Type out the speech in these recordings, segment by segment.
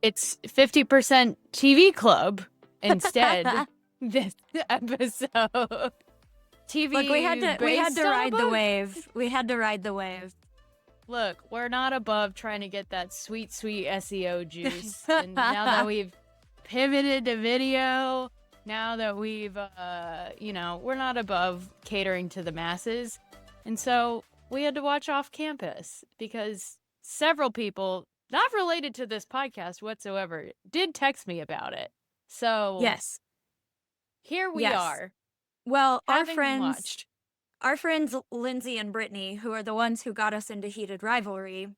It's 50% TV club instead this episode. Look, we had TV to based on a ride the book. wave. We had to ride the wave. Look, we're not above trying to get that sweet, sweet SEO juice. And now that we've pivoted to video, now that we've, we're not above catering to the masses. And so we had to watch Off Campus because several people, not related to this podcast whatsoever, did text me about it. So Yes. here we Yes. are. Well, having watched. our friends Lindsay and Brittany, who are the ones who got us into Heated Rivalry,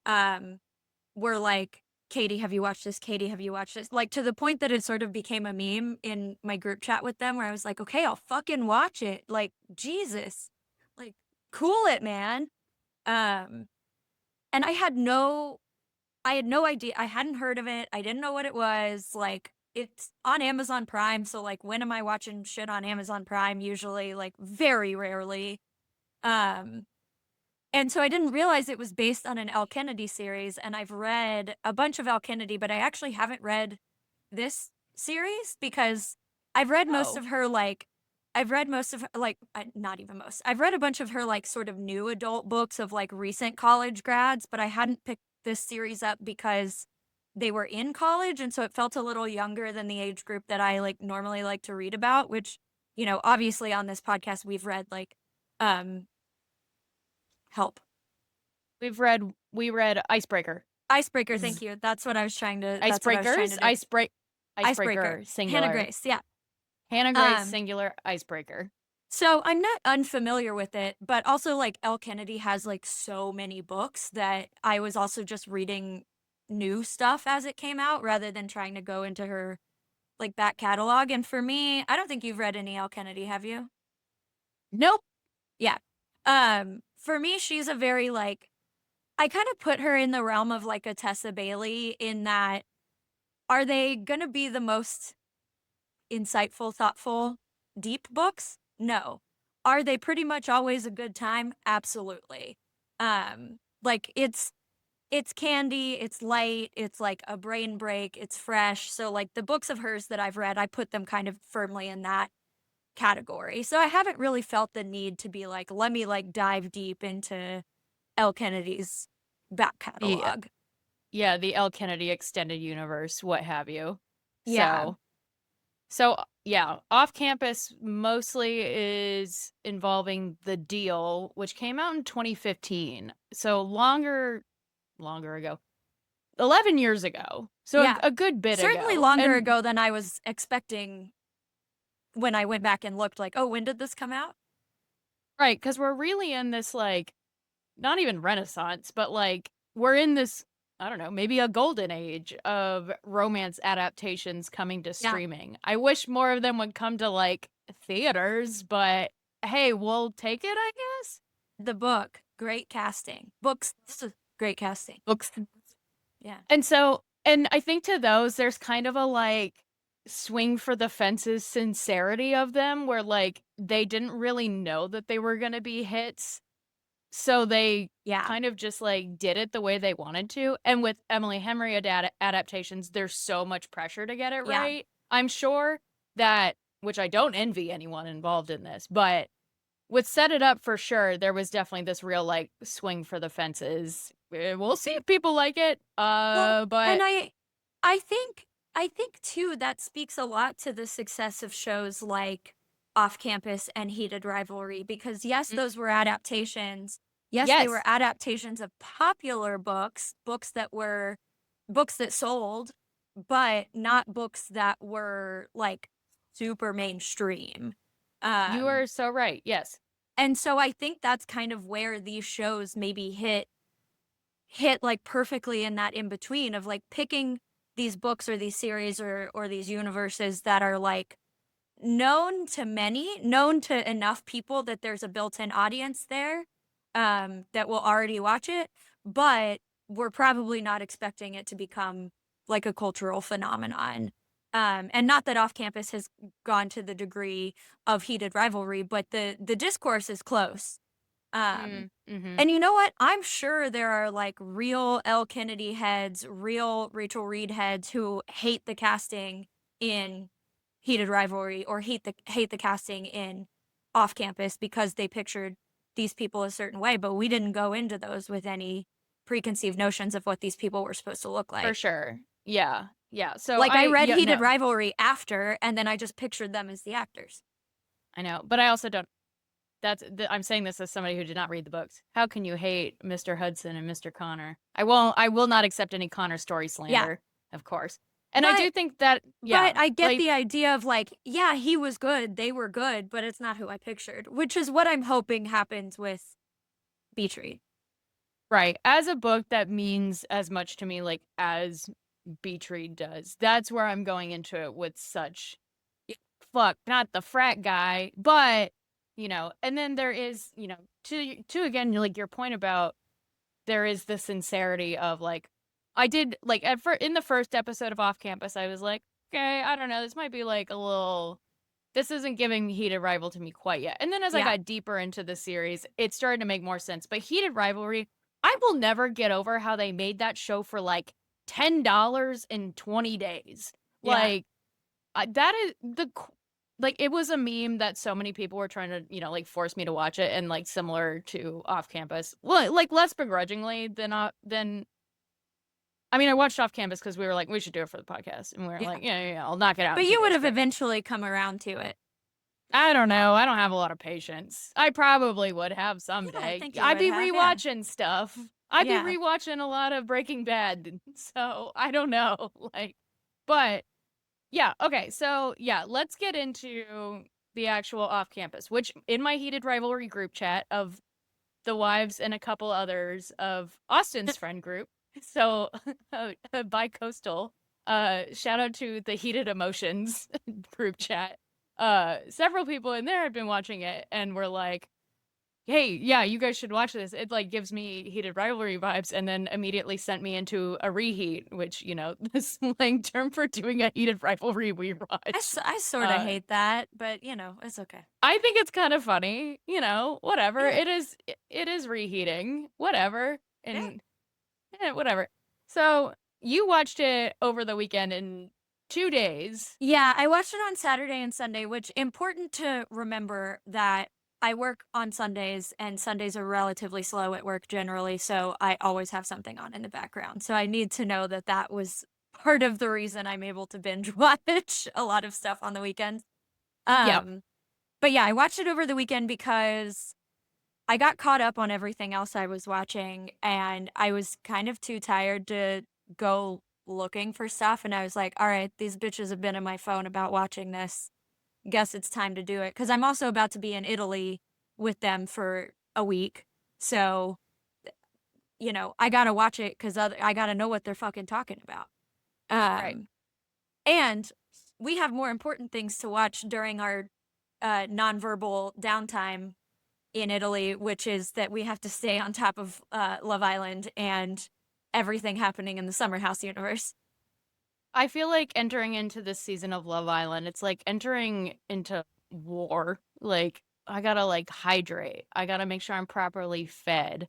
were like, Katey, have you watched this? Katey, have you watched this? Like, to the point that it sort of became a meme in my group chat with them where I was like, okay, I'll fucking watch it. Like, Jesus. Like, cool it, man. And I had no idea. I hadn't heard of it. I didn't know what it was. Like, it's on Amazon Prime. So, like, when am I watching shit on Amazon Prime? Usually, like, very rarely. And so I didn't realize it was based on an Elle Kennedy series. And I've read a bunch of Elle Kennedy, but I actually haven't read this series because I've read most of her, like, I've read most of her, like, not even most. I've read a bunch of her, like, sort of new adult books of, like, recent college grads, but I hadn't picked this series up because they were in college. And so it felt a little younger than the age group that I, like, normally like to read about, which, obviously on this podcast, we've read, like, help. We read Icebreaker. Icebreaker, thank you. That's what I was trying to Icebreakers? do. Icebreaker, singular. Hannah Grace, yeah. Hannah Grace, singular, Icebreaker. So I'm not unfamiliar with it, but also, like, Elle Kennedy has, like, so many books that I was also just reading new stuff as it came out rather than trying to go into her, like, back catalog. And for me, I don't think you've read any Elle Kennedy, have you? Nope. Yeah. For me, she's a very, like, I kind of put her in the realm of, like, a Tessa Bailey in that, are they gonna be the most insightful, thoughtful, deep books? No. Are they pretty much always a good time? Absolutely. Like, it's candy, it's light, it's like a brain break, it's fresh. So, like, the books of hers that I've read, I put them kind of firmly in that category. So I haven't really felt the need to be like, let me, like, dive deep into Elle Kennedy's back catalog. Yeah, the Elle Kennedy extended universe, what have you. Yeah. So yeah, Off Campus mostly is involving The Deal, which came out in 2015. So longer ago. 11 years ago. So Yeah. a good bit Certainly ago. longer ago than I was expecting when I went back and looked, like, oh, when did this come out? Right, because we're really in this, like, not even renaissance, but, like, we're in this, I don't know, maybe a golden age of romance adaptations coming to streaming. I wish more of them would come to, like, theaters, but hey, we'll take it, I guess? The book, great casting. Books, great casting. Books. Yeah. And I think to those, there's kind of a, like, swing for the fences sincerity of them where, like, they didn't really know that they were gonna be hits. So they kind of just, like, did it the way they wanted to. And with Emily Henry adaptations, there's so much pressure to get it right. I'm sure that, which I don't envy anyone involved in this, but with Set It Up for sure, there was definitely this real, like, swing for the fences. We'll see if people like it. Well, But and I think too that speaks a lot to the success of shows like Off Campus and Heated Rivalry because yes, those were adaptations. Yes, they were adaptations of popular books that sold, but not books that were, like, super mainstream. You are so right. Yes. And so I think that's kind of where these shows maybe hit like perfectly in that in between of, like, picking these books or these series or these universes that are, like, known to enough people that there's a built-in audience there that will already watch it, but we're probably not expecting it to become, like, a cultural phenomenon. And not that Off Campus has gone to the degree of Heated Rivalry, but the discourse is close. Um, Mm, mhm. and you know what? I'm sure there are like real Elle Kennedy heads, real Rachel Reed heads who hate the casting in Heated Rivalry or hate the casting in Off Campus because they pictured these people a certain way, but we didn't go into those with any preconceived notions of what these people were supposed to look For like. sure. Yeah. Yeah. So Like I read yeah, Heated no. Rivalry after, and then I just pictured them as the actors. I know, but I also don't I'm saying this as somebody who did not read the books. How can you hate Mr. Hudson and Mr. Connor? I will not accept any Connor story Yeah, slander, of course. And I but do think that but yeah, I get like the idea of like, yeah, he was good, they were good, but it's not who I pictured, which is what I'm hoping happens with Beatree. right, as a book that means as much to me like as Beatree does. That's where I'm going into it with such fuck, not the frat guy, but and then there is, to again like your point about there is the sincerity of like I did like in the first episode of Off Campus I was like, okay, I don't know, this might be like a little this isn't giving Heated Rival to me quite yet. And then as I Yeah, got deeper into the series, it started to make more sense. But Heated Rivalry, I will never get over how they made that show for like $10 in 20 days. yeah. Like that is like it was a meme that so many people were trying to, like force me to watch it and like similar to Off Campus. Well, like less begrudgingly than I mean, I watched Off Campus because we were like, we should do it for the podcast. And we were Yeah. like, yeah, yeah, yeah, I'll knock it out in But two you would days. have Great. eventually come around to it. I don't know. I don't have a lot of patience. I probably would have Yeah, I someday. think you I'd would be have, yeah. rewatching stuff. I'd be Yeah. rewatching a lot of Breaking Bad. So I don't know. Like, but yeah. Okay. So yeah, let's get into the actual off campus, which in my heated rivalry group chat of the wives and a couple others of Austin's friend group. So bi-coastal. Shout out to the heated emotions group chat. Several people in there had been watching it and were like, hey, yeah, you guys should watch this. It like gives me heated rivalry vibes, and then immediately sent me into a reheat, which, the slang term for doing a heated rivalry rewatch. I sort of Uh, hate that, but it's okay. I think it's kind of funny, whatever. Yeah. It is reheating, whatever. Yeah. And whatever. So you watched it over the weekend in 2 days. Yeah, I watched it on Saturday and Sunday, which important to remember that I work on Sundays and Sundays are relatively slow at work generally, so I always have something on in the background. So I need to know that that was part of the reason I'm able to binge watch a lot of stuff on the weekends. Yep. Um, but yeah, I watched it over the weekend because I got caught up on everything else I was watching and I was kind of too tired to go looking for stuff. And I was like, all right, these bitches have been on my phone about watching this. Guess it's time to do it. Cause I'm also about to be in Italy with them for a week. So, I gotta watch it because I gotta know what they're fucking talking about. Right. Um, and we have more important things to watch during our nonverbal downtime in Italy, which is that we have to stay on top of Love Island and everything happening in the Summer House universe. I feel like entering into this season of Love Island, it's like entering into war. Like, I gotta like hydrate. I gotta make sure I'm properly fed,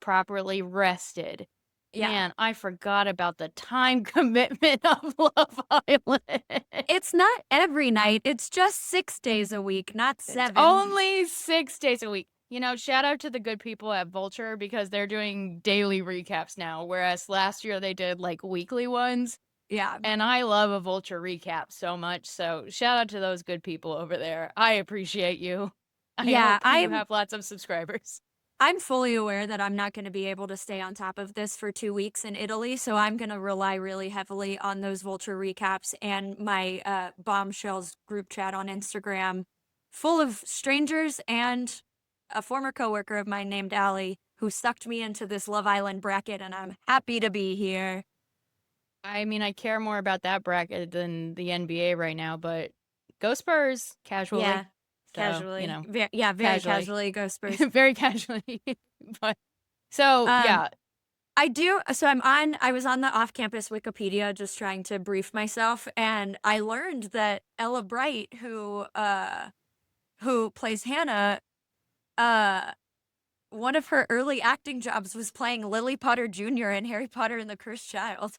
properly rested. Yeah. Man, I forgot about the time commitment of Love Island. It's not every night. It's just 6 days a week, not It's 7. only 6 days a week. Shout out to the good people at Vulture because they're doing daily recaps now, whereas last year they did like weekly ones. Yeah. And I love a Vulture recap so much. So shout out to those good people over there. I appreciate you. I Yeah, hope you I'm have lots of subscribers. I'm fully aware that I'm not going to be able to stay on top of this for 2 weeks in Italy, so I'm going to rely really heavily on those Vulture recaps and my Bombshells group chat on Instagram, full of strangers and a former coworker of mine named Allie, who sucked me into this Love Island bracket, and I'm happy to be here. I mean, I care more about that bracket than the NBA right now, but go Spurs casually. Yeah, So, casually. Yeah, very casually, casually, go Spurs. very casually. But so, Um, yeah, I was on the off-campus Wikipedia just trying to brief myself, and I learned that Ella Bright, who plays Hannah, uh, one of her early acting jobs was playing Lily Potter Jr. in Harry Potter and the Cursed Child.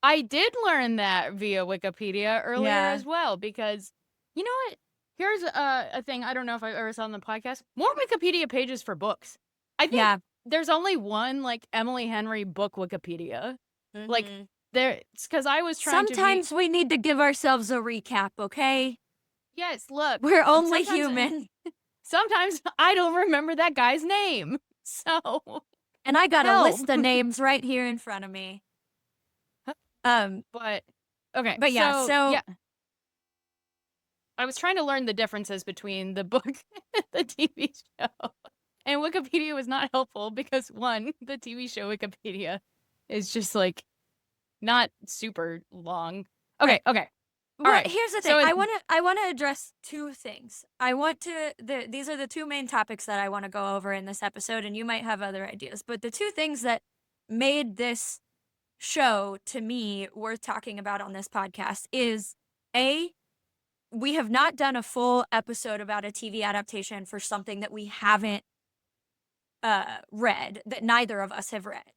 I did learn that via Wikipedia earlier Yeah. as well because you know what? Here's a thing I don't know if I've ever saw on the podcast. More Wikipedia pages for books. I think Yeah. there's only one like Emily Henry book Wikipedia. Like Mhm. there, it's because I was trying to be. Sometimes we need to give ourselves a recap, okay? Yes, look. We're only Sometimes, human. sometimes I don't remember that guy's name. So And I got a help. list of names right here in front of me. Um, But okay, but yeah, so so yeah, I was trying to learn the differences between the book and the TV show. And Wikipedia was not helpful because one, the TV show Wikipedia is just like not super long. Okay, right. okay. All What right. here's the thing. So it I want to address two things. I want to these are the two main topics that I want to go over in this episode, and you might have other ideas. But the two things that made this show to me worth talking about on this podcast is A, we have not done a full episode about a TV adaptation for something that we haven't read, that neither of us have read.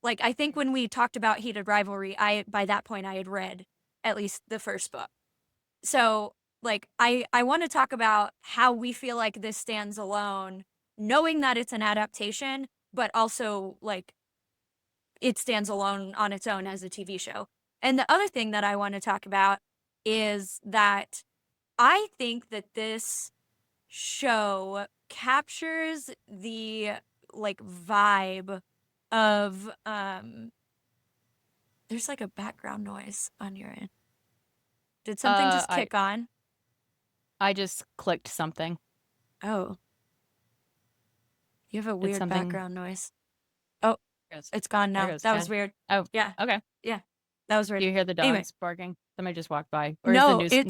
Like, I think when we talked about Heated Rivalry, by that point I had read at least the first book. So, like, I want to talk about how we feel like this stands alone, knowing that it's an adaptation, but also like it stands alone on its own as a TV show. And the other thing that I want to talk about is that I think that this show captures the like vibe of there's like a background noise on your end. Did something just I kick on? I just clicked something. Oh, you have a It's weird something. background noise. Oh, There it goes. it's gone There it now. goes. That Okay. was weird. Oh, Yeah. okay. Yeah. That was Do weird. you hear the Anyway, dogs barking? Somebody just walked by. Or is the no, news noise?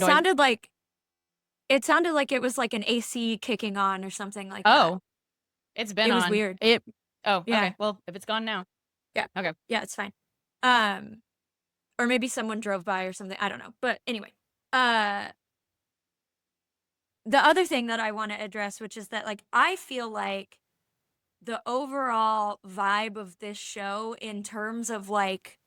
it sounded like it was like an AC kicking on or something like that. Oh, it's been It was on. weird. It Oh, Yeah. okay. Well, if it's gone now. Yeah. Okay. Yeah, it's fine. Um, or maybe someone drove by or something. I don't know. But anyway, uh, the other thing that I want to address, which is that like I feel like the overall vibe of this show in terms of like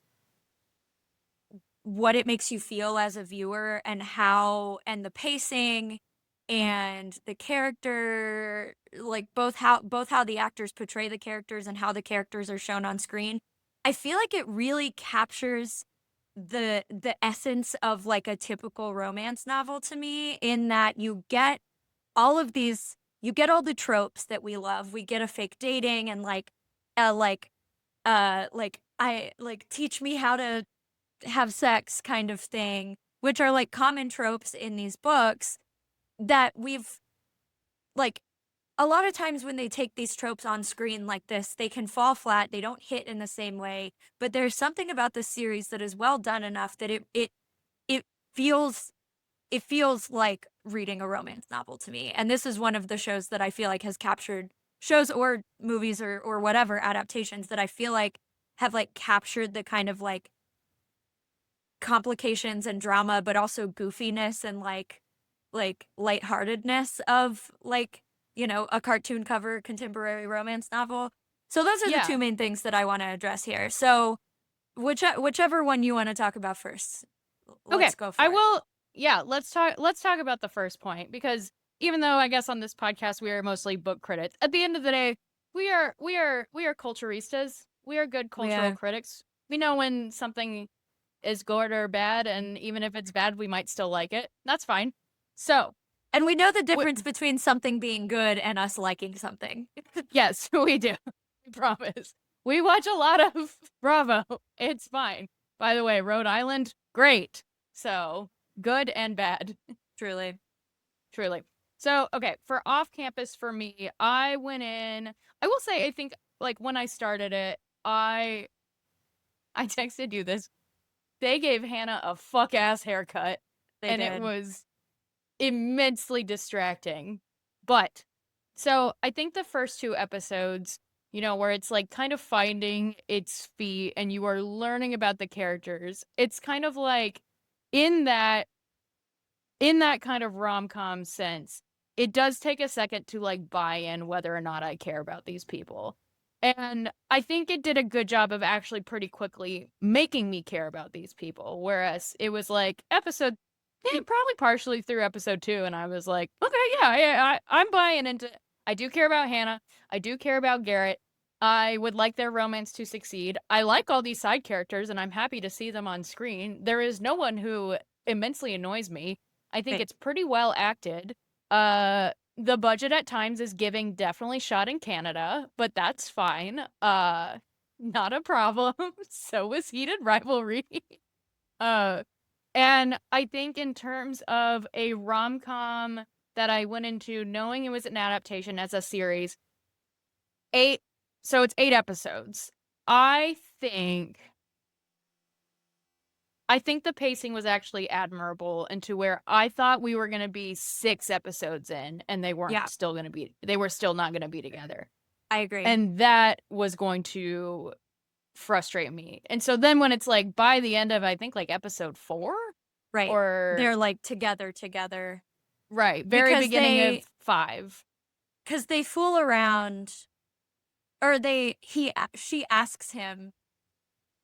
what it makes you feel as a viewer and how and the pacing and the character like both how the actors portray the characters and how the characters are shown on screen. I feel like it really captures the essence of like a typical romance novel to me in that you get all the tropes that we love. We get a fake dating and like I like teach me how to have sex kind of thing, which are like common tropes in these books that we've like a lot of times when they take these tropes on screen like this, they can fall flat. They don't hit in the same way. But there's something about this series that is well done enough that it feels it feels like reading a romance novel to me. And this is one of the shows that I feel like has captured shows or movies or whatever adaptations that I feel like have like captured the kind of like complications and drama, but also goofiness and like lightheartedness of like, you know, a cartoon cover contemporary romance novel. So those are the Yeah. two main things that I want to address here. So whichever one you want to talk about first, Okay. let's go I for it. will Yeah, let's talk about the first point because even though I guess on this podcast we are mostly book critics, at the end of the day, we are culturistas. We are good cultural Yeah. critics. We know when something is good or bad, and even if it's bad, we might still like it. That's fine. So, And we know the w- difference between something being good and us liking something. yes, we do. We promise. We watch a lot of Bravo. It's fine. By the way, Rhode Island, great. So, good and bad, Truly. truly. So, okay, for off campus for me, I went in. I will say, I think, like, when I started it, I texted you this. They gave Hannah a fuck ass haircut, They and it did. was immensely distracting. But so I think the first two episodes, you know, where it's like kind of finding its feet and you are learning about the characters, it's kind of like in that in that kind of rom-com sense. it does take a second to, like, buy in whether or not I care about these people. And I think it did a good job of actually pretty quickly making me care about these people, whereas it was, like, probably partially through episode 2, and I was like, "Okay, yeah, I'm buying into." I do care about Hannah, I do care about Garrett, I would like their romance to succeed, I like all these side characters, and I'm happy to see them on screen. There is no one who immensely annoys me. I think Right. it's pretty well acted. The budget at times is giving definitely shot in Canada, but that's fine. Not a problem. So was Heated Rivalry. Uh, and I think in terms of a rom-com that I went into knowing it was an adaptation as a series, 8 so it's 8 episodes. I think I think the pacing was actually admirable into where I thought we were gonna be 6 episodes in, and Yeah, they were still not gonna be together. I agree. And that was going to frustrate me. And so then when it's, like, by the end of, I think, like, episode 4? Right. Or They're, like, together right, very because beginning of they 5. because they fool around or she asks him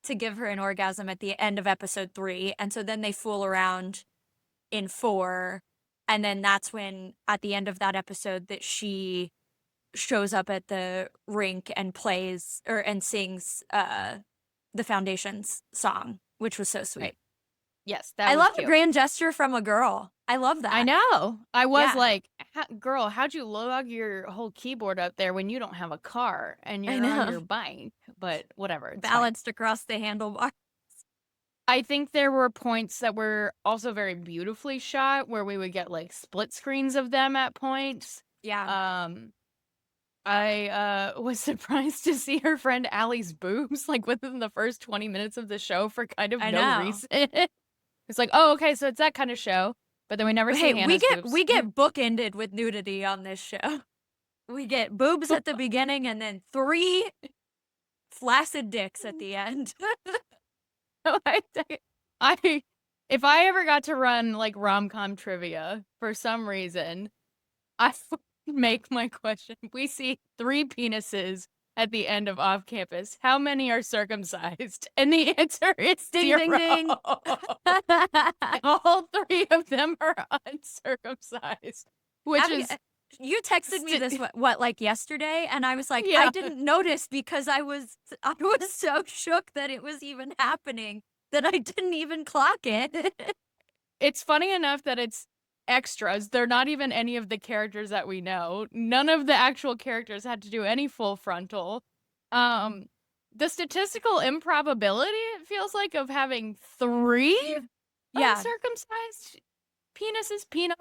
to give her an orgasm at the end of episode 3, and so then they fool around in 4, and then that's when, at the end of that episode, that she shows up at the rink and plays and sings, the Foundation's song, which was so sweet. Right. Yes, I that was love a cute. grand gesture from a girl. I love I that. know. I was Yeah, like, Girl, how'd you lug your whole keyboard up there when you don't have a car and I you're on know. your bike?" But whatever, it's fine. Balanced across the handlebar. I think there were points that were also very beautifully shot where we would get, like, split screens of them at points. Yeah, Um, I, was surprised to see her friend Allie's boobs, like, within the first 20 minutes of the show for kind of I no know. reason. It's like, "Oh, okay, so it's that kinda show," but then we never see Hey, Hannah's boobs. we get bookended with nudity on this show. We get boobs at the beginning and then 3 flaccid dicks at the end. No, I if I ever got to run, like, rom-com trivia for some reason, I would make my question, we see 3 penises at the end of Off Campus. How many are circumcised? And the answer is Ding, 0. ding, ding. All 3 of them are uncircumcised, which Abby, is you texted me this what, like, yesterday, and I was like, "I yeah. didn't notice because I was so shook that it was even happening that I didn't even clock it." It's funny enough that it's extras. They're not even any of the characters that we know. None of the actual characters had to do any full frontal. Um, the statistical improbability, it feels like, of having 3 Yeah, uncircumcised peni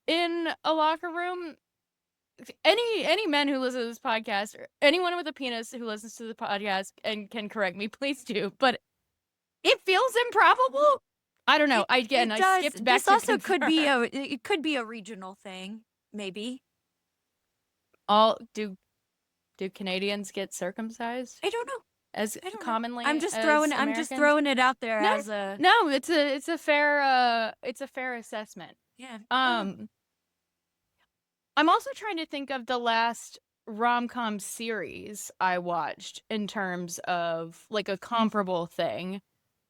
in a locker room. Any men who listen to this podcast or anyone with a penis who listens to the podcast and can correct me, please do. But it feels improbable. I don't know. it I does. skipped back This to also could be confirm. it could be a regional thing, maybe. All do Canadians get circumcised I don't know. as I don't know. commonly as I'm just Americans? throwing it out there No, as a no, it's a fair assessment. yeah. Um, I'm also trying to think of the last rom-com series I watched in terms of like a comparable thing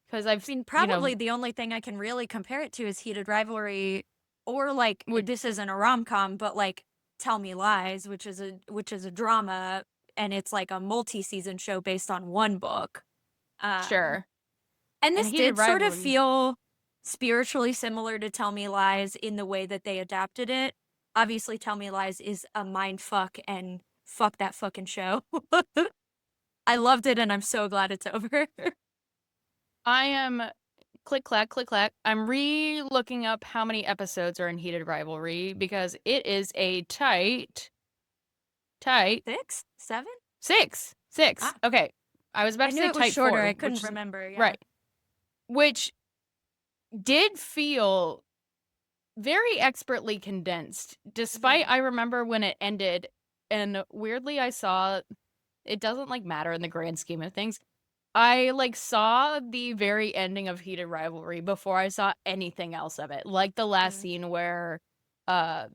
because I mean, probably the only thing I can really compare it to is Heated Rivalry or, like, would this isn't a rom-com, but, like, Tell Me Lies, which is a drama, and it's, like, a multi-season show based on one book. Um, sure. and And this Heated did sort of Rivalry. feel spiritually similar to Tell Me Lies in the way that they adapted it. Obviously, Tell Me Lies is a mind fuck, and fuck that fucking show. I loved it, and I'm so glad it's over. I am click clack click clack. I'm re-looking up how many episodes are in Heated Rivalry because it is a tight 6? 7? 6. 6. Ah. Okay. I was about I to knew say it was tight shorter, 4, I which couldn't is remember, yeah. right. Which did feel very expertly condensed, despite Mhm. I remember when it ended, and weirdly I saw it doesn't, like, matter in the grand scheme of things. I, like, saw the very ending of Heated Rivalry before I saw anything else of it, like the last Mm. scene where, uh,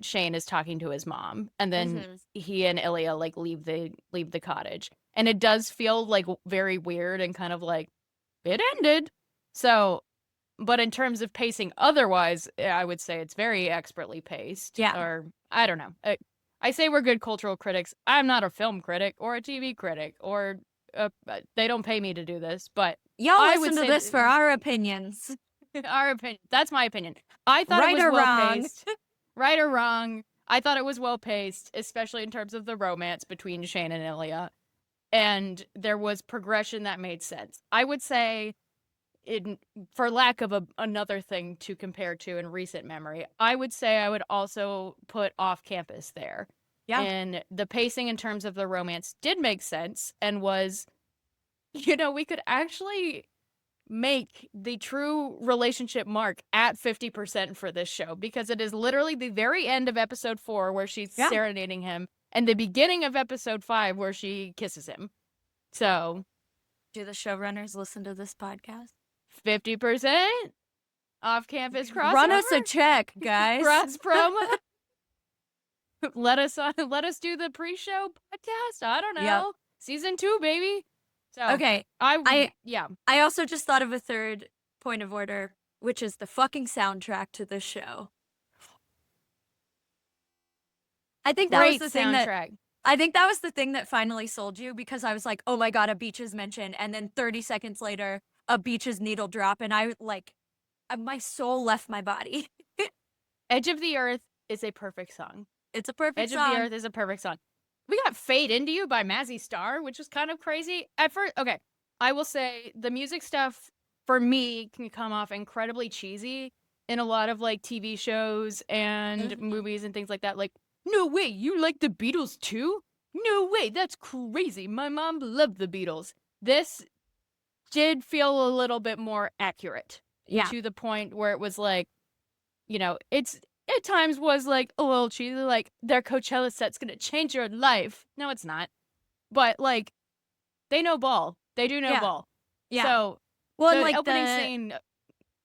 Shane is talking to his mom, and then Mhm. he and Ilya like leave the cottage, and it does feel like very weird and kind of like it ended. So, but in terms of pacing, otherwise, I would say it's very expertly paced. Yeah. Or I don't know. I say we're good cultural critics. I'm not a film critic or a TV critic, or they don't pay me to do this, but Y'all I would listen to say this for our opinions. our opinion. That's my opinion. I thought it Right was or well wrong. paced. Right or wrong, I thought it was well paced, especially in terms of the romance between Shane and Ilya. And there was progression that made sense. I would say, in for lack of another thing to compare to in recent memory, I would say I would also put Off Campus there. Yeah. And the pacing in terms of the romance did make sense and was, we could actually make the true relationship mark at 50% for this show, because it is literally the very end of episode 4 where she's Yeah. serenading him and the beginning of episode 5 where she kisses him. So, Do the showrunners listen to this podcast? 50% off campus Run us a crossover, check, guys. cross promo. Let us do the pre-show podcast. I don't Yep. know. Season 2, baby. So, Okay. I yeah. I also just thought of a third point of order, which is the fucking soundtrack to this show. I think that was Great the thing that soundtrack. I think that was the thing that finally sold you, because I was like, "Oh my god, a beach is mentioned," and then 30 seconds later, a beach's needle drop, and I like, my soul left my body. Edge of the Earth is a perfect song. It's a perfect Edge of the song. Earth is a perfect song. We got Fade Into You by Mazzy Star, which is kind of crazy. At first, okay, I will say the music stuff for me can come off incredibly cheesy in a lot of like TV shows and Mhm. movies and things like that. Like, no way, you like the Beatles too? No way, that's crazy. My mom loved the Beatles. This did feel a little bit more accurate, Yeah. to the point where it was like, it's at times was like a little cheesy, like their Coachella set's gonna change your life. No, it's not. But like, they know ball. They do know Yeah. ball. Yeah. So Well, and the like opening scene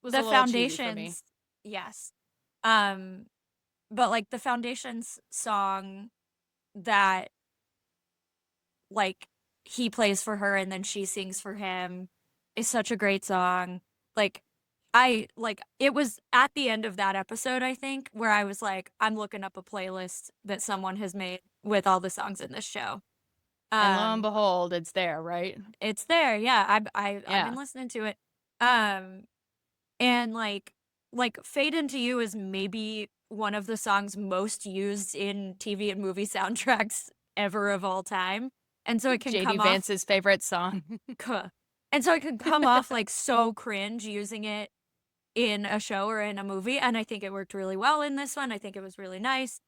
was a the little cheesy for me. Foundations, yes. Um, but like the Foundations song that like he plays for her and then she sings for him is such a great song. Like it was at the end of that episode, I think, where I was like, I'm looking up a playlist that someone has made with all the songs in this show. And lo and Um, behold, it's there, right? it's there. Yeah, I've been Yeah. listening to it. Um, and like Fade Into You is maybe one of the songs most used in TV and movie soundtracks ever of all time. And so it can JD come off Vance's favorite song. Cuh. And so it could come off like so cringe using it in a show or in a movie, and I think it worked really well in this one. I think it was really nice.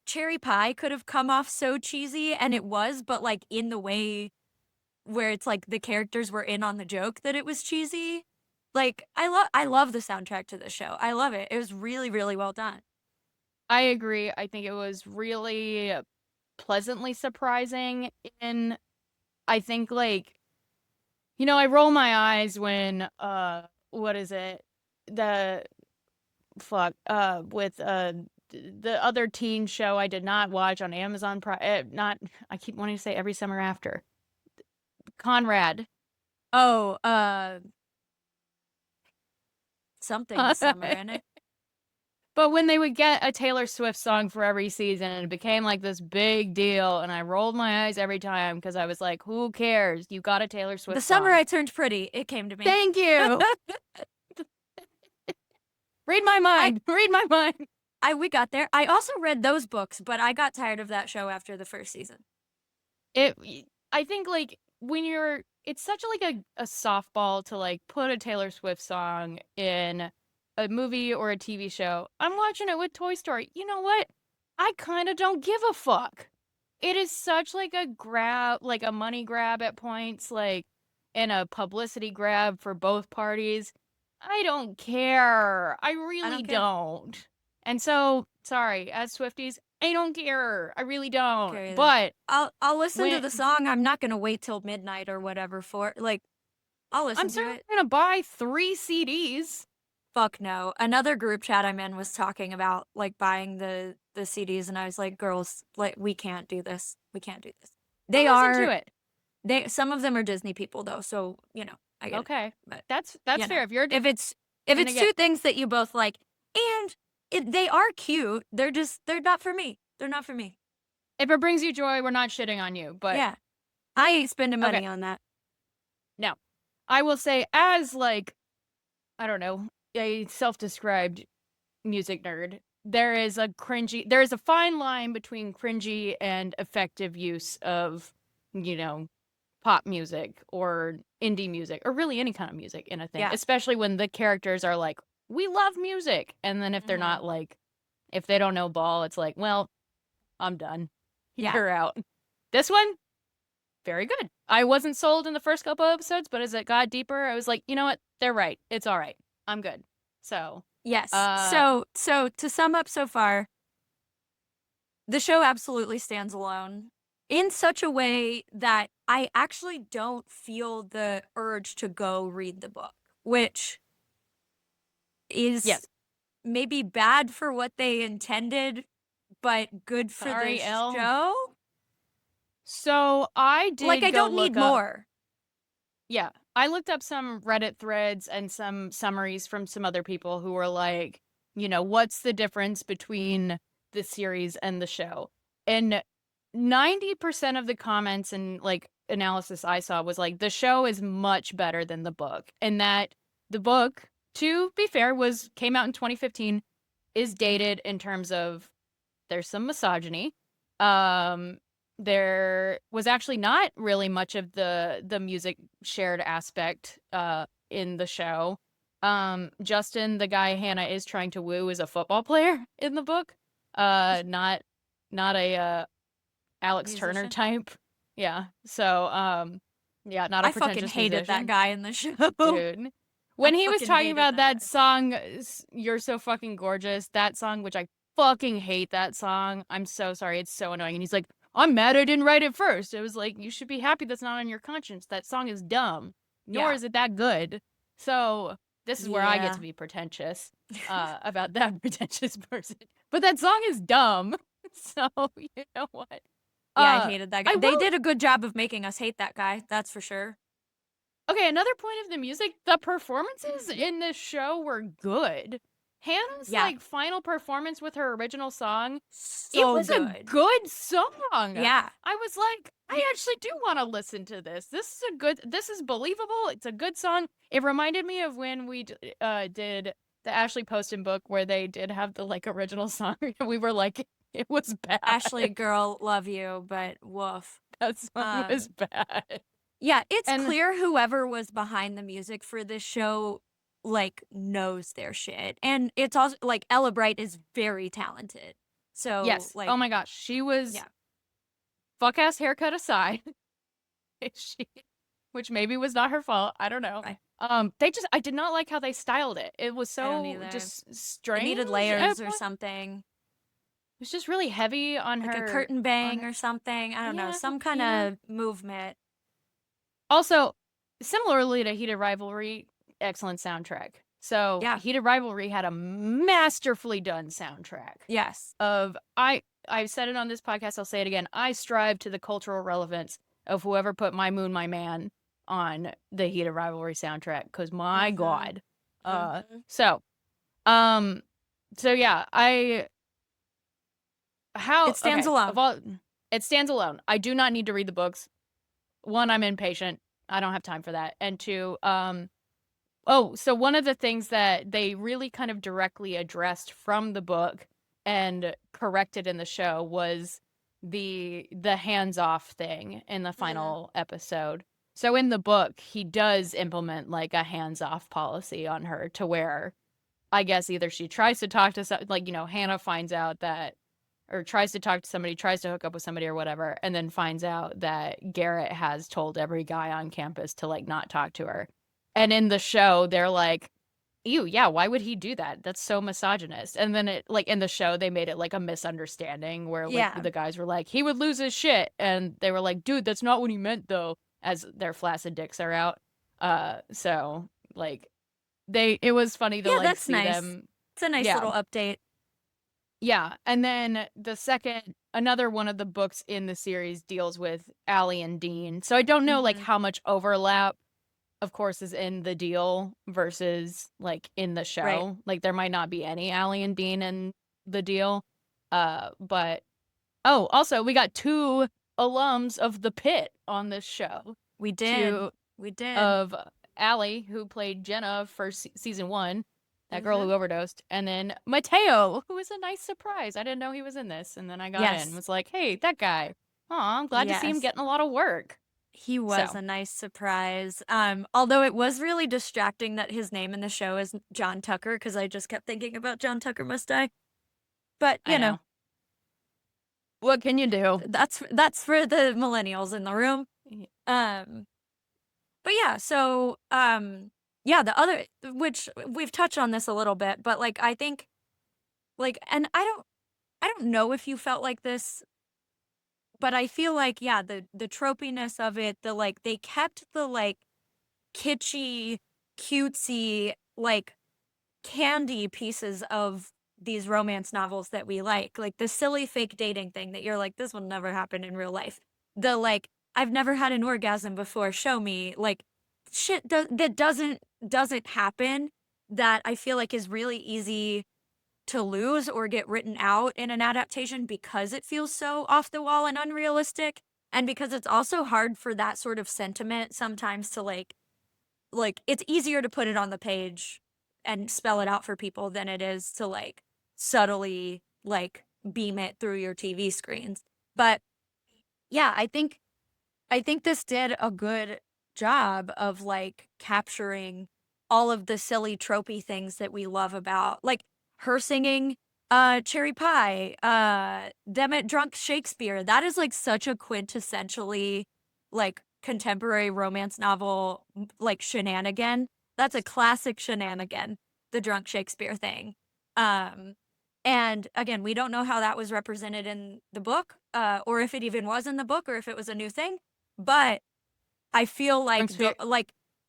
Cherry Pie could have come off so cheesy, and it was, but like in the way where it's like the characters were in on the joke that it was cheesy. Like I love the soundtrack to this show. I love it. It was really, really well done. I agree. I think it was really pleasantly surprising. In I think like, I roll my eyes when what is it? The fuck with the other teen show I did not watch on Amazon Prime. Not I keep wanting to say Every Summer After. Conrad. Oh, something summer in it. But when they would get a Taylor Swift song for every season, and it became like this big deal, and I rolled my eyes every time because I was like, who cares? You got a Taylor The Swift summer song. I turned pretty, it came to me. Thank you. Read my I mind. Read my mind. we got there. I also read those books, but I got tired of that show after the first season. It I think like when it's such like a softball to like put a Taylor Swift song in a movie or a TV show. I'm watching it with Toy Story. You know what? I kind of don't give a fuck. It is such like a grab, like a money grab at points, like, and a publicity grab for both parties. I don't care. I I really don't care. don't. And so, sorry, as Swifties, I don't care. I really don't. Care either. But I'll listen to when the song. I'm not gonna wait till midnight or whatever for like I'll I'm listen to certainly it. gonna buy 3 CDs, Fuck no. Another group chat I'm in was talking about, like, buying the CDs, and I was like, "Girls, like, we can't do this. We can't do this." Don't They listen to are it. they some of them are Disney people, though, so, I get it. Okay. But, That's fair. If you're if it's gonna get 2 things that you both like, and they are cute, they're not for me. They're not for me. if it brings you joy, we're not shitting on you, but Yeah. I ain't spending okay. money on that. Now, I will say as, like, I don't know, a self-described music nerd, there is a fine line between cringy and effective use of, you know, pop music or indie music or really any kind of music in a thing, Yeah. especially when the characters are like, "We love music." And then if they're Mhm. not like if they don't know ball, it's like, "Well, I'm done. Yeah. You're out." This one, very good. I wasn't sold in the first couple of episodes, but as it got deeper, I was like, "You know what? They're right. It's all right. I'm good." So, Yes. uh So to sum up so far, the show absolutely stands alone in such a way that I actually don't feel the urge to go read the book, which is yes. maybe bad for what they intended, but good for the Sorry, Elle. show. So, I Like, did I go don't need look up more. yeah, I looked up some Reddit threads and some summaries from some other people who were like, what's the difference between the series and the show? And 90% of the comments and like analysis I saw was like the show is much better than the book. And that the book, to be fair, was came out in 2015, is dated in terms of there's some misogyny. Um, there was actually not really much of the music shared aspect in the show. Justin, the guy Hannah is trying to woo, is a football player in the book. Not a Alex Turner Musician. type. Yeah. So yeah, not a I fucking pretentious hated that musician. guy in the show. Dude. I When he was fucking talking hated about that that guy. song, You're So Fucking Gorgeous, that song, which I fucking hate that song. I'm so sorry. It's so annoying. And he's like, I'm mad I didn't write it first. It was like, you should be happy that's not on your conscience. That song is dumb, nor Yeah. is it that good. So this is where I get to Yeah. be pretentious about that pretentious person. But that song is dumb. So, you know what? Yeah, I hated that guy. I They will did a good job of making us hate that guy, that's for sure. Okay, another point of the music, the performances in this show were good. Hannah's Yeah. like final performance with her original song, it So was a good. good song. Yeah. I was like, I actually do want to listen to this. This is believable. It's a good song. It reminded me of when we did the Ashley Poston book where they did have the like original song and we were like, it was Ashley, bad. girl, love you, but woof. That song was Um, bad. yeah, it's And clear whoever was behind the music for this show, like, knows their shit. And it's also like Ella Bright is very talented. So, yes, oh like, my gosh, she was yeah. fuck ass haircut aside, she, which maybe was not her fault. I don't know. I I did not like how they styled it. It was I don't so either. just It strange needed at layers or point. something, It was just really heavy like a curtain on bang her. or something. I don't know, Yeah, some kind yeah. of movement. Also, similarly to Heated Rivalry, excellent soundtrack. So Yeah. Heated Rivalry had a masterfully done soundtrack. Yes. Of I've said it on this podcast, I'll say it again. I strive to the cultural relevance of whoever put My Moon, My Man on the Heated Rivalry soundtrack, because my Mhm. God. Uh Mhm. so um so yeah, I It how stands okay, of alone. all it stands alone. I do not need to read the books. One, I'm impatient. I don't have time for that. And two, oh, so one of the things that they really kind of directly addressed from the book and corrected in the show was the hands-off thing in the Mhm. final episode. So in the book, he does implement like a hands-off policy on her to where I guess either she tries to talk to like, Hannah finds out that or tries to talk to somebody, tries to hook up with somebody or whatever, and then finds out that Garrett has told every guy on campus to like not talk to her. And in the show, they're like, ew, yeah, why would he do that? That's so misogynist. And then it like in the show, they made it like a misunderstanding where like Yeah. the guys were like, he would lose his shit. And they were like, dude, that's not what he meant though, as their flaccid dicks are out. So like it was funny to, Yeah, like, that's see nice. them. It's a nice Yeah. little update. Yeah, and then another one of the books in the series deals with Allie and Dean. So I don't know, like, Mhm. how much overlap, of course, is in the deal versus, like, in the Right. show. Like, there might not be any Allie and Dean in the deal. But oh, also, we got 2 alums of the Pit on this show. We did. 2 We did. of Allie, who played Jenna for season 1, that girl Mhm. who overdosed, and then Mateo, who was a nice surprise. I didn't know he was in this, and then I got in, Yes. was like, "Hey, that guy. Aw, I'm glad to see him Yes. getting a lot of work." He was So, a nice surprise. Although it was really distracting that his name in the show is John Tucker, because I just kept thinking about John Tucker Must Die. But, I know. What can you do? that's for the millennials in the room. Y Um, but yeah, so, yeah, the other which we've touched on this a little bit, but, like, I think, like and I don't know if you felt like this, but I feel like, yeah, the tropiness of it, like, they kept the, like, kitschy, cutesy, like, candy pieces of these romance novels that we like the silly fake dating thing that you're like, "This will never happen in real life." The, like, "I've never had an orgasm before, show me," like, shit that doesn't happen, that I feel like is really easy to lose or get written out in an adaptation because it feels so off the wall and unrealistic, and because it's also hard for that sort of sentiment sometimes to, it's easier to put it on the page and spell it out for people than it is to, like, subtly, like, beam it through your TV screens. But, yeah, I think this did a good job of, like, capturing all of the silly tropey things that we love about, like, her singing, Cherry Pie, them at Drunk Shakespeare. That is, like, such a quintessentially, like, contemporary romance novel, like, shenanigan. That's a classic shenanigan, the Drunk Shakespeare thing. Um, and, again, we don't know how that was represented in the book, or if it even was in the book or if it was a new thing. But I feel like Thanks for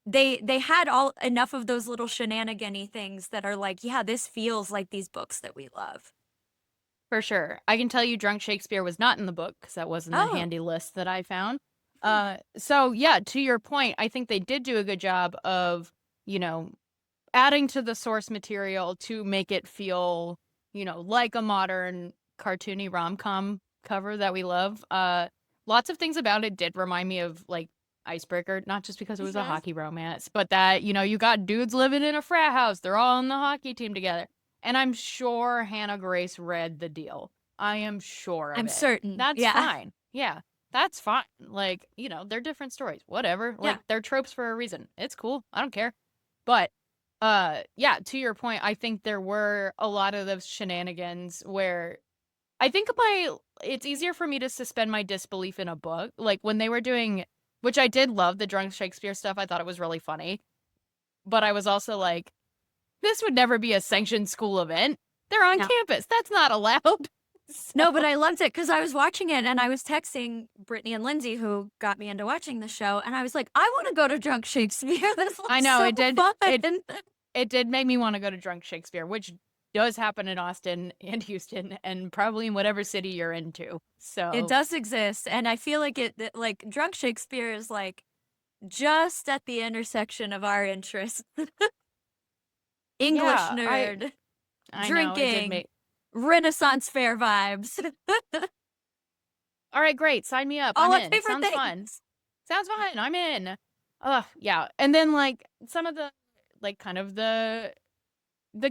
they had all enough of those little shenanigan-y things that are like, "Yeah, this feels like these books that we love." for sure. I can tell you Drunk Shakespeare was not in the book because that wasn't the Oh. handy list that I found. Hmm. So yeah, to your point, I think they did do a good job of, you know, adding to the source material to make it feel, like a modern cartoony rom-com cover that we love. Lots of things about it did remind me of, like, Icebreaker, not just because it was a Mhm. hockey romance, but that, you got dudes living in a frat house. They're all on the hockey team together. And I'm sure Hannah Grace read the deal. I am sure of I'm it. certain. That's Yeah. fine. Yeah, that's fine. Like, they're different stories. Whatever. Yeah. Like, they're tropes for a reason. It's cool. I don't care. But yeah, to your point, I think there were a lot of those shenanigans where I think it's easier for me to suspend my disbelief in a book. Like when they were doing, which I did love the drunk Shakespeare stuff. I thought it was really funny, but I was also like, this would never be a sanctioned school event. They're on No. campus. That's not allowed. So, No, but I loved it because I was watching it and I was texting Brittany and Lindsay, who got me into watching the show, and I was like, "I wanna go to Drunk Shakespeare. This I looks know so it did fun." it did make me want to go to drunk Shakespeare, which does happen in Austin and Houston and probably in whatever city you're into. It So, does exist, and I feel like like, Drunk Shakespeare is, like, just at the intersection of our interests. English yeah, I nerd, I know it did drinking, make. Renaissance fair vibes. All right, great. Sign me up. All I'm our in. favorite Sounds fun. things. Sounds fun. I'm in. Ugh, yeah. And then like some of the like kind of the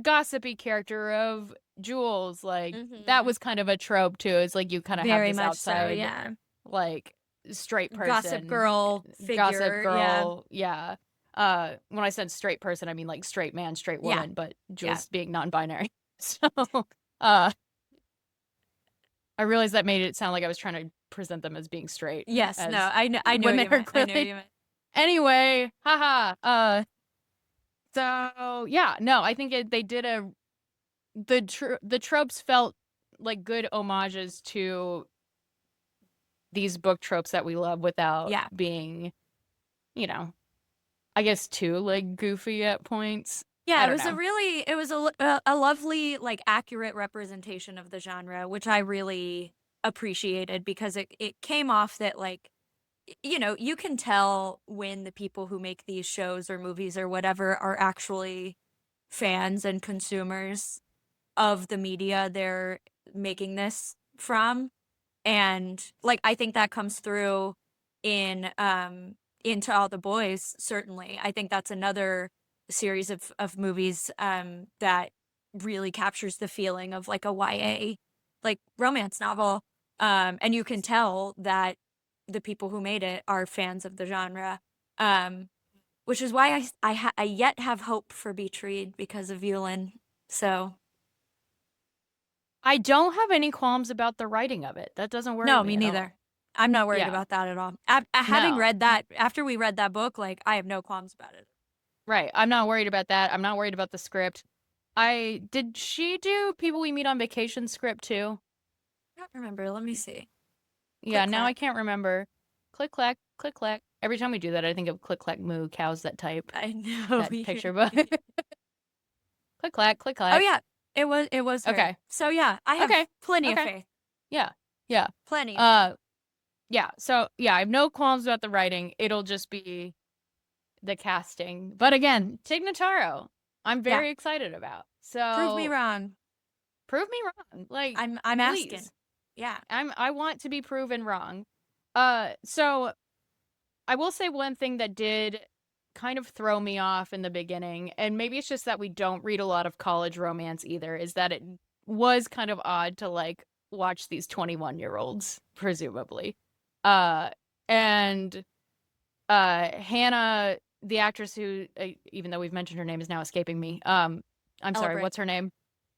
gossipy character of Jules, like that Mhm. was kind of a trope too. It's like you kind of have Very this much so, outside yeah. like straight Gossip person, girl gossip figure, yeah. girl, yeah. When I said straight person, I mean like straight man, straight Yeah, woman, but yeah. Jules being non-binary. So, uh I realized that made it sound like I was trying to present them as being straight Yes, no, as I knew when what they you are meant, I knew what clearly you meant. anyway, haha. So yeah, no, I think they did the tropes felt like good homages to these book tropes that we love without Yeah. being, you know, I guess too like goofy at points. Yeah, I it don't was know. a lovely, like, accurate representation of the genre, which I really appreciated because it came off that, like, you know, you can tell when the people who make these shows or movies or whatever are actually fans and consumers of the media they're making this from. And, like, I think that comes through in, into All the Boys, certainly. I think that's another series of movies, that really captures the feeling of, like, a YA, like, romance novel, and you can tell that the people who made it are fans of the genre, um, which is why I yet have hope for Beach Read because of Yulin, so I don't have any qualms about the writing of it. That doesn't worry no, me me at all. neither. I'm not worried Yeah. about that at all. Having No. read that after we read that book, like, I have no qualms about it. Right. I'm not worried about that. I'm not worried about the script. I did she do People We Meet on Vacation script too? I don't remember, let me see. Yeah, Click now I clack. can't remember. Click clack, click clack. Every time we do that, I think of click clack moo, cows that type. I know. That picture, but click clack, click Oh, clack. yeah, it was her. Okay. So, yeah, I have Okay. plenty of Okay. faith. Yeah. Yeah. Plenty of faith. Uh yeah, so yeah, I have no qualms about the writing. It'll just be the casting. But again, Tig Notaro, I'm Yeah, very excited about. prove me So wrong. prove me wrong. Like, I'm asking. please. Yeah. I want to be proven wrong. So I will say one thing that did kind of throw me off in the beginning, and maybe it's just that we don't read a lot of college romance either, is that it was kind of odd to like watch these 21-year-olds, presumably. Uh and Hannah, the actress who even though we've mentioned her name is now escaping me. I'm sorry, Celebrate. what's her name?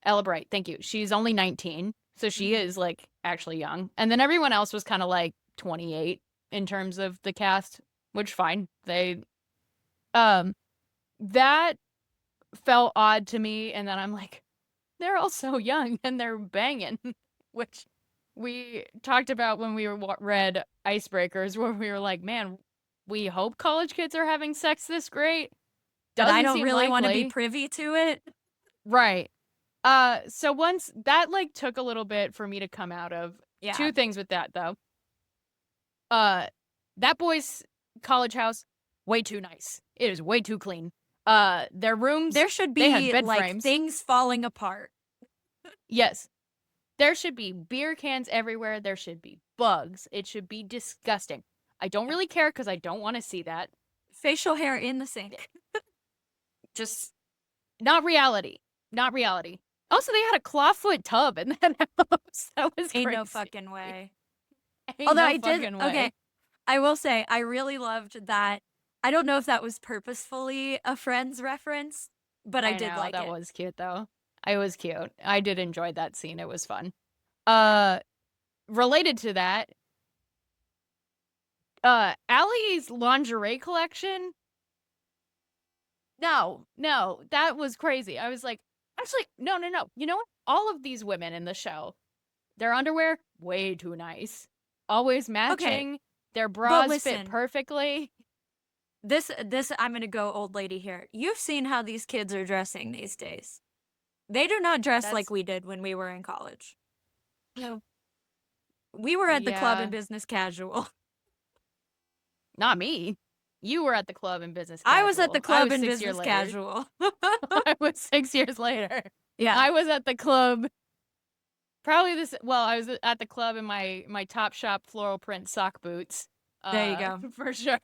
Ella Bright. Thank you. She's only 19, so she Mhm. is like actually young. And then everyone else was kind of like 28 in terms of the cast, which fine. They um that felt odd to me, and then I'm like, they're all so young and they're banging, which we talked about when we read Icebreakers, where we were like, man, we hope college kids are having sex this great. But I Doesn't don't seem really wanna be likely. privy to it. Right. So once that like took a little bit for me to come out of. Yeah. Two things with that though. Uh, that boy's college house, way too nice. It is way too clean. Their rooms, There should they had be, bed like, frames. things falling apart. Yes, there should be beer cans everywhere. There should be bugs. It should be disgusting. I don't Yeah. really care because I don't want to see that. Facial hair in the sink. Just not reality. Not reality. Also, they had a clawfoot tub in that house. That was Ain't no crazy. fucking way. Ain't Although no I did fucking okay, way. I will say I really loved that. I don't know if that was purposefully a Friends reference, but I I did know. like That it. was cute, though. It was cute. I did enjoy that scene. It was fun. Yeah. Uh, Related to that, Allie's lingerie collection. No, no, that was crazy. I was like, actually, no, no, no. You know what? All of these women in the show, their underwear, way too nice. Always Okay, matching. Their but bras fit listen, perfectly. this I'm gonna go old lady here. You've seen how these kids are dressing these days. They do not dress like That's, we did when we were in college. No. We were at the club in yeah, business casual. not me. You were at the club in business I was at the casual. I club was in 6 years business later. casual. I was 6 years later. Yeah, I was at the club. Probably this. Well, I was at the club in my Top Shop floral print sock boots. there you go. For sure.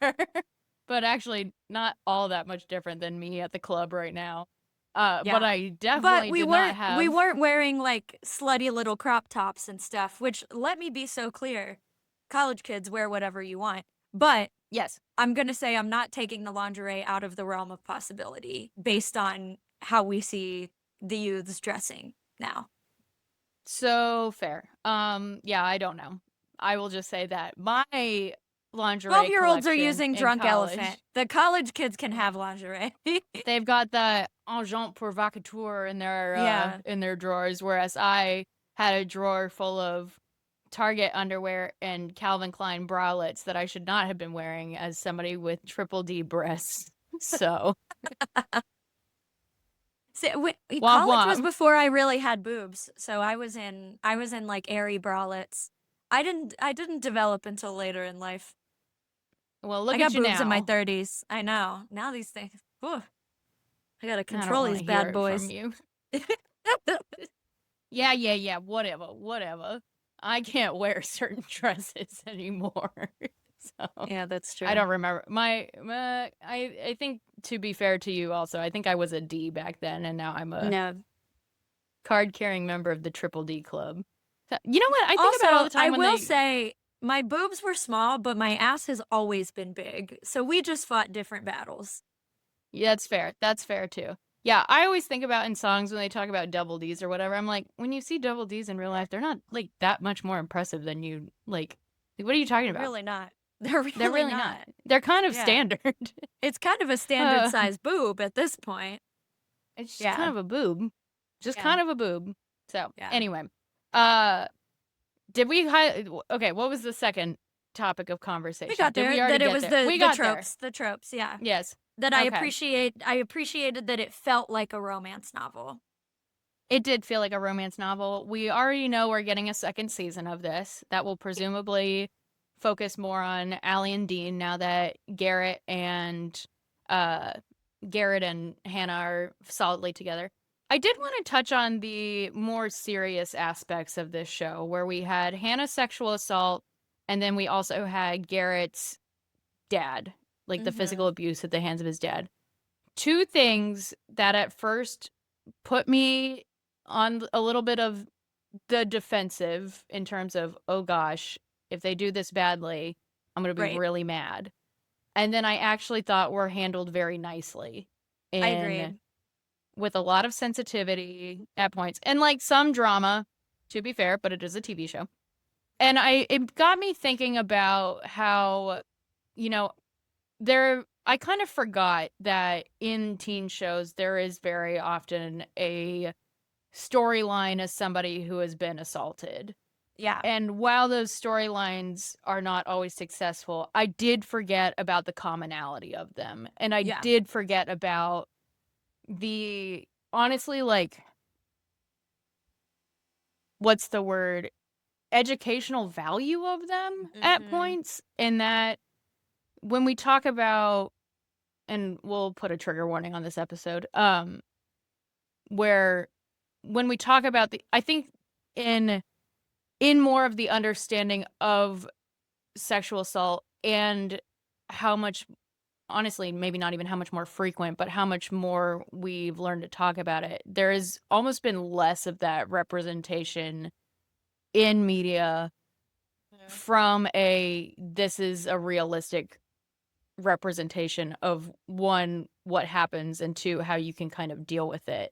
But actually, not all that much different than me at the club right now. But Yeah. I But definitely we did not weren't we have. weren't wearing, like, slutty little crop tops and stuff, which, let me be so clear, college kids wear whatever you want. But Yes, I'm gonna say I'm not taking the lingerie out of the realm of possibility based on how we see the youths dressing now. so fair. Yeah, I don't know. I will just say that my lingerie 12-year-olds are collection using in Drunk Elephant. college, The college kids can have lingerie. they've got the agent provocateur Yeah. in their drawers, whereas I had a drawer full of Target underwear and Calvin Klein bralettes that I should not have been wearing as somebody with triple D breasts. So See, Womp college was womp. before I really had boobs, so I was in like airy bralettes. I didn't develop until later in life. Well, I look at got you boobs in my now. 30s. I know. Now these things. Whew, I gotta I don't control want these to hear bad it from boys. you. Yeah, yeah, yeah. Whatever, whatever. I can't wear certain dresses anymore. So Yeah, that's I true. don't remember I think to be fair to you also, I think I was a D back then and now I'm a No. card carrying member of the Triple D Club. So, you know what? I think about all Also, the I time when will they say my boobs were small, but my ass has always been big. So we just fought different battles. Yeah, that's fair. That's fair too. Yeah, I always think about in songs when they talk about double D's or whatever. I'm like, when you see double D's in real life, they're not like that much more impressive than you like, what are you talking They're about? really not. They're They're really really not. not. They're kind of Yeah. standard. It's kind of a standard uh, size boob at this point. it's just kind Yeah. of a boob. Just Yeah. kind of a boob. So, Yeah. anyway, uh did we okay, what was the second topic of We conversation? got Did we there. already That it get was there? We the got there. tropes, the tropes, yeah. Yes. That Okay. I appreciated that it felt like a romance novel. It did feel like a romance novel. We already know we're getting a second season of this that will presumably focus more on Allie and Dean now that uh Garrett and Hannah are solidly together. I did want to touch on the more serious aspects of this show where we had Hannah's sexual assault and then we also had Garrett's dad, like the physical Mhm. abuse at the hands of his dad. Two things that at first put me on a little bit of the defensive in terms of, oh gosh, if they do this badly, I'm going to be Right. really mad. And then I actually thought were handled very nicely I in agreed. with a lot of sensitivity at points and like some drama, to be fair, but it is a TV show. And it got me thinking about how, you know, I kind of forgot that in teen shows there is very often a storyline as somebody who has been assaulted. Yeah. And while those storylines are not always successful, I did forget about the commonality of them. And I Yeah. did forget about the honestly, like, what's the word? Educational value of them at Mhm. points. In that when we talk about, and we'll put a trigger warning on this episode, where when we talk about I think in more of the understanding of sexual assault and how much honestly, maybe not even how much more frequent, but how much more we've learned to talk about it. There has almost been less of that representation in media Mhm. from this is a realistic representation of one, what happens, and two, how you can kind of deal with it.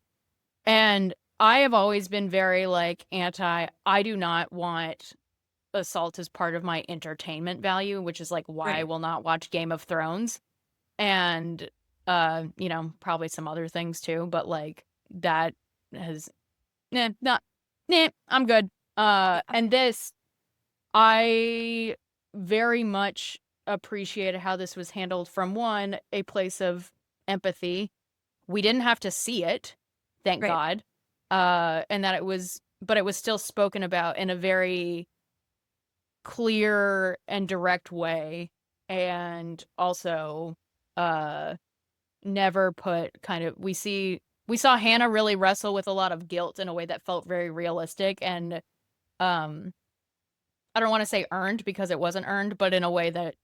And I have always been very like I do not want assault as part of my entertainment value, which is like why I Right. will not watch Game of Thrones and probably some other things too, but like that has not I'm good. Yeah. And this I very much appreciated how this was handled from one, a place of empathy. We didn't have to see it, thank Right. God. And that but it was still spoken about in a very clear and direct way. And also, uh, never put kind of, we saw Hannah really wrestle with a lot of guilt in a way that felt very realistic and, um, I don't want to say earned because it wasn't earned, but in a way that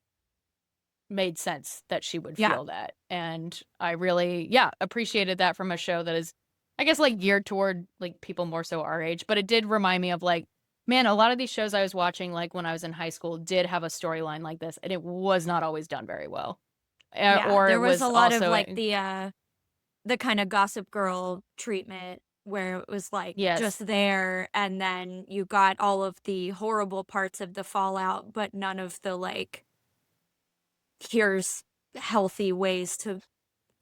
made sense that she would Yeah. feel that. And I really, yeah, appreciated that from a show that is, I guess, like geared toward like people more so our age. But it did remind me of like, man, a lot of these shows I was watching, like when I was in high school, did have a storyline like this, and it was not always done very well. Yeah. Or There it was a was lot of also, like the kind of Gossip Girl treatment where it was like yes, just there and then you got all of the horrible parts of the fallout, but none of the like here's healthy ways to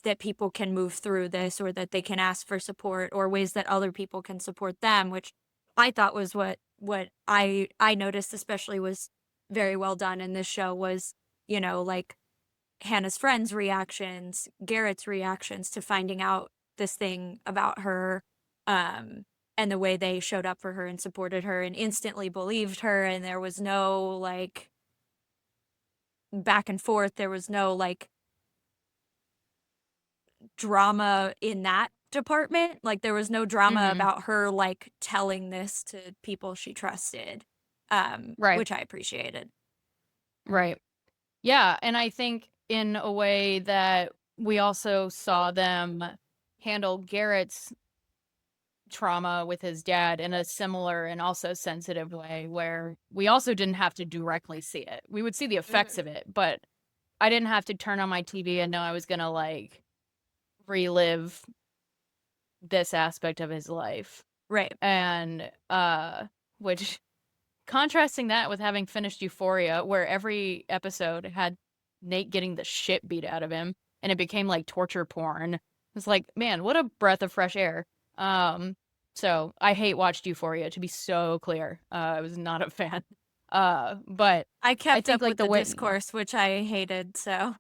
that people can move through this or that they can ask for support or ways that other people can support them, which I thought was what I noticed especially was very well done in this show was, like Hannah's friends' reactions, Garrett's reactions to finding out this thing about her, and the way they showed up for her and supported her and instantly believed her, and there was no, like, back and forth, there was no, like, drama in that department, like, there was no drama Mhm. about her, like, telling this to people she trusted, Right. which I appreciated. Right. Yeah, and I think in a way that we also saw them handle Garrett's trauma with his dad in a similar and also sensitive way where we also didn't have to directly see it. We would see the effects Mhm. of it, but I didn't have to turn on my TV and know I was gonna, like, relive this aspect of his life. Right. And, which contrasting that with having finished Euphoria, where every episode had Nate getting the shit beat out of him, and it became like torture porn. It's like, man, what a breath of fresh air. Um, so I hate watched Euphoria, to be so clear. I was not a fan. But I I kept think up like with the the way, discourse, which I hated, so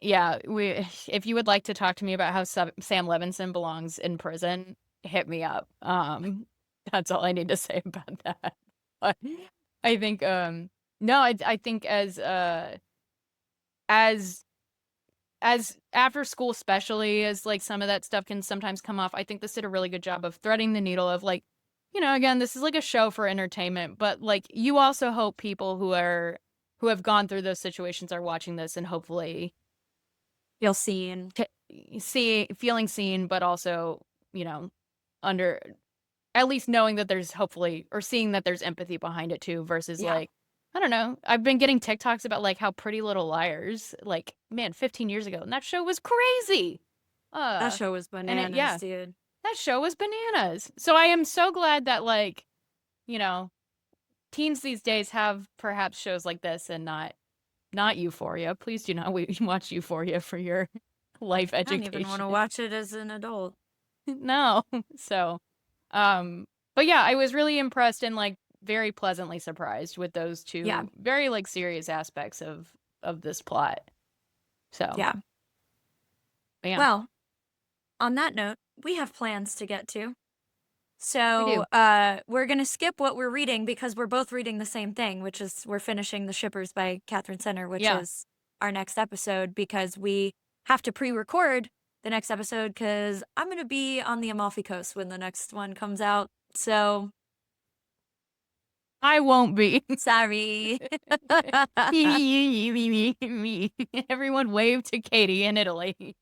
yeah, we if you would like to talk to me about how Sam Levinson belongs in prison, hit me up. That's all I need to say about that. But I think no, I think as as after school especially as like some of that stuff can sometimes come off, I think this did a really good job of threading the needle of like, again, this is like a show for entertainment, but like you also hope people who have gone through those situations are watching this and hopefully feel seen. feeling seen, but also, you know, under at least knowing that there's hopefully or seeing that there's empathy behind it too versus Yeah, like, I don't know. I've been getting TikToks about like how Pretty Little Liars, like, man, 15 years ago, and that show was crazy. that Uh, show was and it, bananas, yeah, dude. that show was bananas. So I am so glad that like, you know, teens these days have perhaps shows like this and not Euphoria. Please do not watch Euphoria for your life I don't even wanna education. watch it as an adult. No. So, but yeah, I was really impressed and like very pleasantly surprised with those Yeah, two very like serious aspects of this plot. So, yeah. but yeah, Well, on that note, we have plans to get to. we So, do. we're gonna skip what we're reading because we're both reading the same thing, which is we're finishing The Shippers by Catherine Center, which Yeah. is our next episode because we have to pre-record the next episode because I'm gonna be on the Amalfi Coast when the next one comes out. So, I won't be. sorry. Everyone wave to Katie in Italy.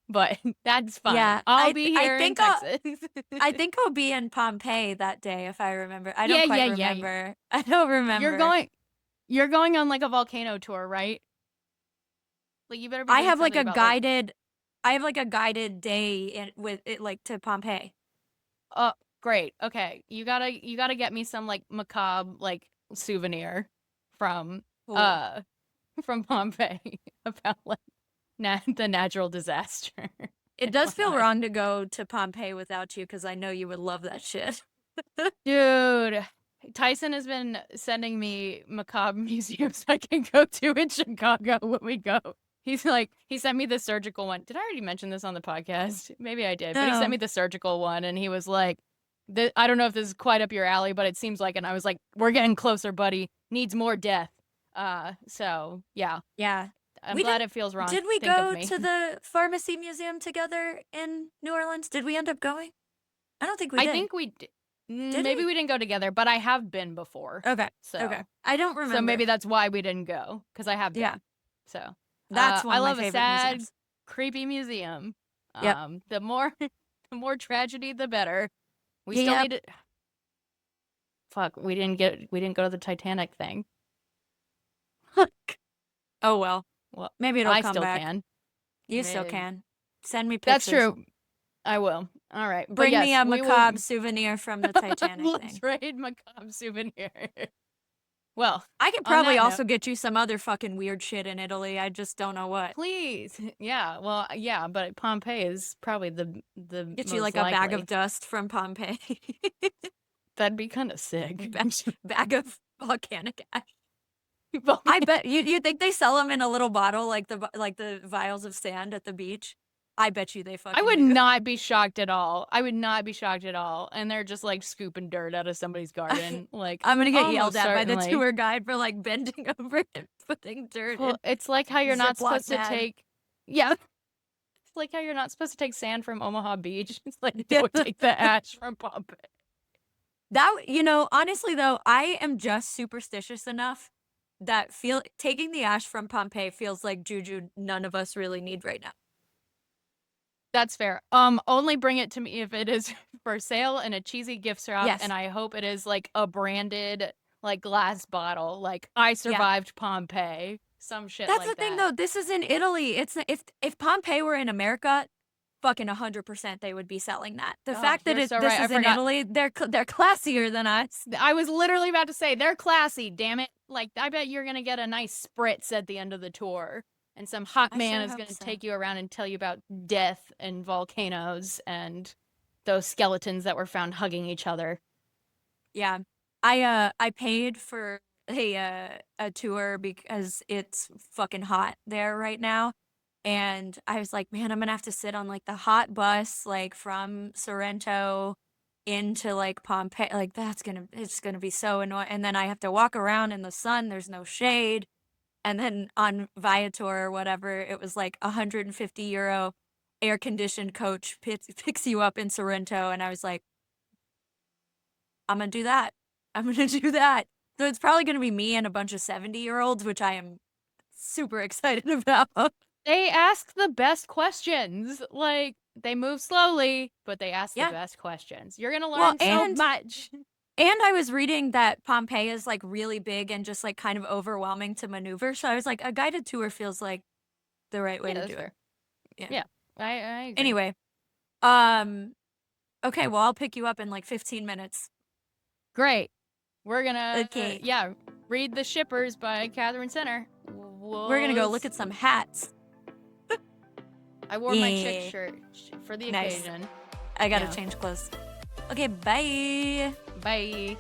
But that's fine. Yeah, I'll be I here in think Texas. I think I'll be in Pompeii that day if I remember. I don't Yeah, quite yeah, yeah. remember. I don't You're remember. going you're going on like a volcano tour, right? Like you better be I doing have like something a about like guided I have like a guided day in with it like to Pompeii. oh, great. Okay. You gotta get me some like macabre like souvenir from Cool. uh from Pompeii about like the natural disaster It and does feel whatnot. wrong to go to Pompeii without you because I know you would love that shit. Dude, Tyson has been sending me macabre museums I can go to in Chicago when we go. He's like, he sent me the surgical one. Did I already mention this on the podcast? Maybe I did, but he sent me No. the surgical one and he was like, I don't know if this is quite up your alley, but it seems like, and I was like, we're getting closer, buddy. Needs more death. So yeah, Yeah. I'm We glad didn't it feels wrong. did we Think of go me. to the pharmacy museum together in New Orleans? Did we end up going? I don't think we I did. think Did maybe we? we didn't go together, but I have been before. Okay. Okay. So, I don't so remember. maybe that's why we didn't go because I have Yeah. been. So, That's one I of my love a favorite sad, museums. creepy museum. Yep. The more, the more tragedy, the better. We still Yep. need to. Fuck, we didn't go to the Titanic thing. Oh well. Well, Maybe it'll I come still back. can. You still can. Send me That's pictures. true. I will. All right, but Bring me yes, a we will. macabre souvenir from the Titanic Let's thing. trade macabre souvenir. Well, I could on probably that note. also get you some other fucking weird shit in Italy. I just don't know what. Please. Yeah. Well, yeah, but Pompeii is probably the Get you most like a bag of likely. dust from Pompeii. That'd be kind of sick. Bag of volcanic ash. Well, I bet you think they sell them in a little bottle like the vials of sand at the beach? I bet you they I fucking would do. not be shocked at all. I would not be shocked at all. And they're just like scooping dirt out of somebody's garden. Like, I'm gonna get yelled almost at by the certainly. tour guide for, like, bending over and putting dirt Well, in it's like how you're not Ziploc supposed to bag. take, yeah, it's like how you're not supposed to take sand from Omaha Beach. It's like, don't take the ash from Pompeii. Honestly, though, I am just superstitious enough that taking the ash from Pompeii feels like juju none of us really need right now. That's fair. Only bring it to me if it is for sale in a cheesy gift shop, and Yes. I hope it is like a branded like glass bottle, like I Yeah. survived Pompeii, some shit That's the like thing, that. though. This is in Italy. It's if Pompeii were in America, fucking 100% they would be selling that. The Oh, fact that you're so this right. I is in forgot. Italy, they're classier than us. I was literally about to say they're classy, damn it. Like I bet you're gonna get a nice spritz at the end of the tour. And some hot I man sure is hope gonna so. take you around and tell you about death and volcanoes and those skeletons that were found hugging each other. Yeah. I paid for a tour because it's fucking hot there right now. And I was like, man, I'm gonna have to sit on like the hot bus, like from Sorrento into like Pompeii. Like it's gonna be so annoying. And then I have to walk around in the sun, there's no shade. And then on Viator or whatever, it was like 150 € air conditioned coach picks you up in Sorrento. And I was like, I'm gonna do that. I'm gonna do that. So it's probably gonna be me and a bunch of 70-year-olds, which I am super excited about. They ask the best questions. Like, they move slowly, but they ask the Yeah. best questions. You're gonna Well, learn so and much. I was reading that Pompeii is like really big and just like kind of overwhelming to maneuver. So I was like, a guided tour feels like the right way Yeah, to that's do it. fair. Yeah. Yeah, I agree. Anyway, um, okay, well, I'll pick you up in like 15 minutes. Great. We're gonna, Okay. yeah, read The Shippers by Catherine Center. We're gonna go look at some hats. I wore my chick Yeah. shirt for the Nice. occasion. I gotta Yeah. change clothes. Okay, bye. Bye.